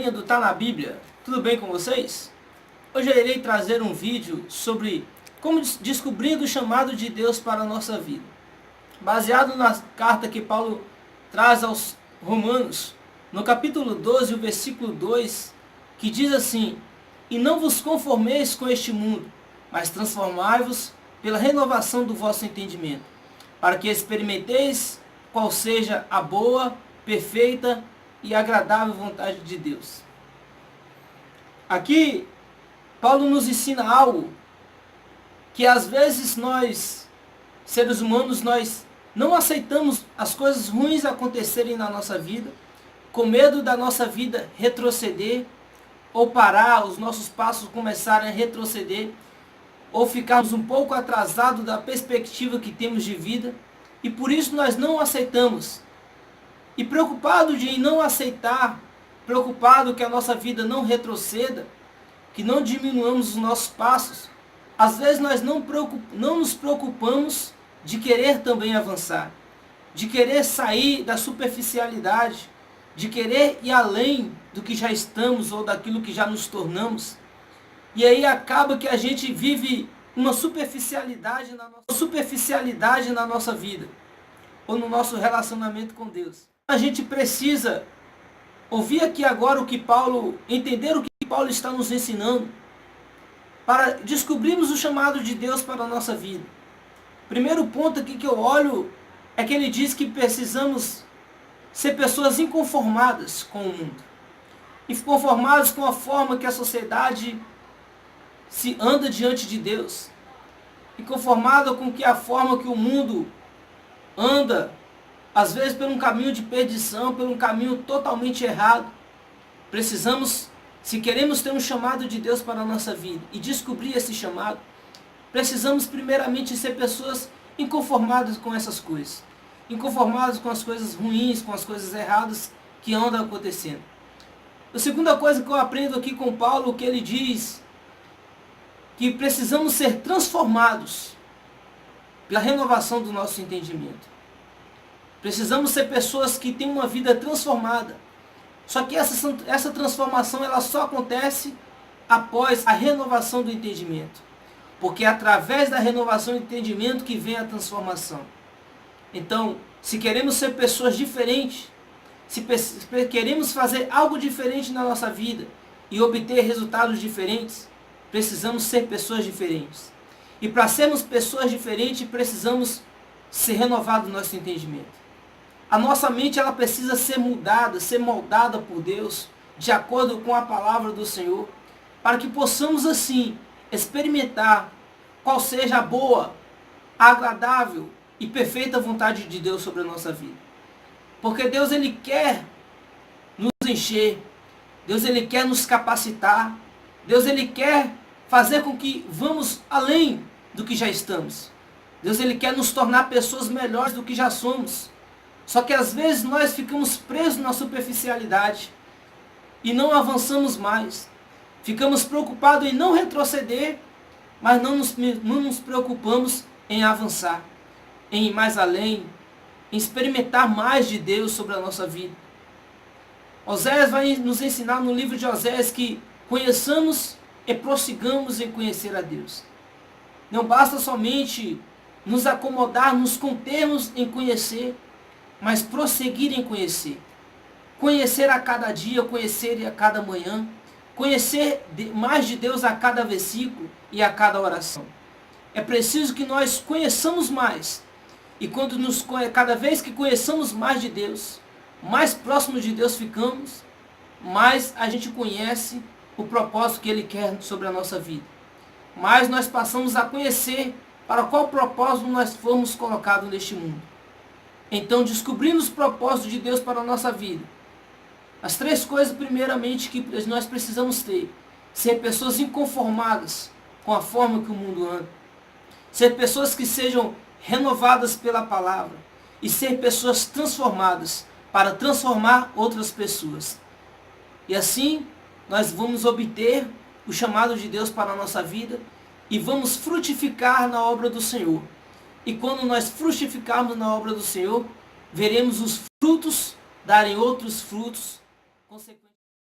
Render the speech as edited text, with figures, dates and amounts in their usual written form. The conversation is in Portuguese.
galerinha do Tá na Bíblia, tudo bem com vocês? Hoje eu irei trazer um vídeo sobre como descobrindo o chamado de Deus para a nossa vida. Baseado na carta que Paulo traz aos Romanos, no capítulo 12, o versículo 2, que diz assim: "E não vos conformeis com este mundo, mas transformai-vos pela renovação do vosso entendimento, para que experimenteis qual seja a boa, perfeita e agradável vontade de Deus." Aqui, Paulo nos ensina algo que às vezes nós, seres humanos, nós não aceitamos as coisas ruins acontecerem na nossa vida, com medo da nossa vida retroceder, ou parar, os nossos passos começarem a retroceder, ou ficarmos um pouco atrasados da perspectiva que temos de vida, e por isso nós não aceitamos. E preocupado de não aceitar, preocupado que a nossa vida não retroceda, que não diminuamos os nossos passos, às vezes nós não nos preocupamos de querer também avançar, de querer sair da superficialidade, de querer ir além do que já estamos ou daquilo que já nos tornamos. E aí acaba que a gente vive uma superficialidade na nossa vida, ou no nosso relacionamento com Deus. A gente precisa ouvir aqui agora entender o que Paulo está nos ensinando, para descobrirmos o chamado de Deus para a nossa vida. Primeiro ponto aqui que eu olho é que ele diz que precisamos ser pessoas inconformadas com o mundo, inconformadas com a forma que a sociedade se anda diante de Deus, inconformada com a forma que o mundo anda, às vezes por um caminho de perdição, por um caminho totalmente errado. Precisamos, se queremos ter um chamado de Deus para a nossa vida e descobrir esse chamado, precisamos primeiramente ser pessoas inconformadas com essas coisas, inconformadas com as coisas ruins, com as coisas erradas que andam acontecendo. A segunda coisa que eu aprendo aqui com Paulo, que ele diz que precisamos ser transformados pela renovação do nosso entendimento. Precisamos ser pessoas que têm uma vida transformada. Só que essa transformação ela só acontece após a renovação do entendimento. Porque é através da renovação do entendimento que vem a transformação. Então, se queremos ser pessoas diferentes, se queremos fazer algo diferente na nossa vida e obter resultados diferentes, precisamos ser pessoas diferentes. E para sermos pessoas diferentes, precisamos ser renovados no nosso entendimento. A nossa mente ela precisa ser mudada, ser moldada por Deus, de acordo com a palavra do Senhor, para que possamos assim experimentar qual seja a boa, agradável e perfeita vontade de Deus sobre a nossa vida. Porque Deus ele quer nos encher, Deus ele quer nos capacitar, Deus ele quer fazer com que vamos além do que já estamos. Deus ele quer nos tornar pessoas melhores do que já somos. Só que às vezes nós ficamos presos na superficialidade e não avançamos mais. Ficamos preocupados em não retroceder, mas não nos preocupamos em avançar, em ir mais além, em experimentar mais de Deus sobre a nossa vida. Oséias vai nos ensinar no livro de Oséias que conheçamos e prossigamos em conhecer a Deus. Não basta somente nos acomodarmos com termos em conhecer, mas prosseguir em conhecer. Conhecer a cada dia, conhecer a cada manhã, conhecer mais de Deus a cada versículo e a cada oração. É preciso que nós conheçamos mais. E cada vez que conheçamos mais de Deus, mais próximo de Deus ficamos, mais a gente conhece o propósito que Ele quer sobre a nossa vida. Mais nós passamos a conhecer para qual propósito nós fomos colocados neste mundo. Então, descobrindo os propósitos de Deus para a nossa vida, as três coisas primeiramente que nós precisamos ter: ser pessoas inconformadas com a forma que o mundo anda, ser pessoas que sejam renovadas pela palavra e ser pessoas transformadas para transformar outras pessoas. E assim nós vamos obter o chamado de Deus para a nossa vida e vamos frutificar na obra do Senhor. E quando nós frutificarmos na obra do Senhor, veremos os frutos darem outros frutos, consequentemente.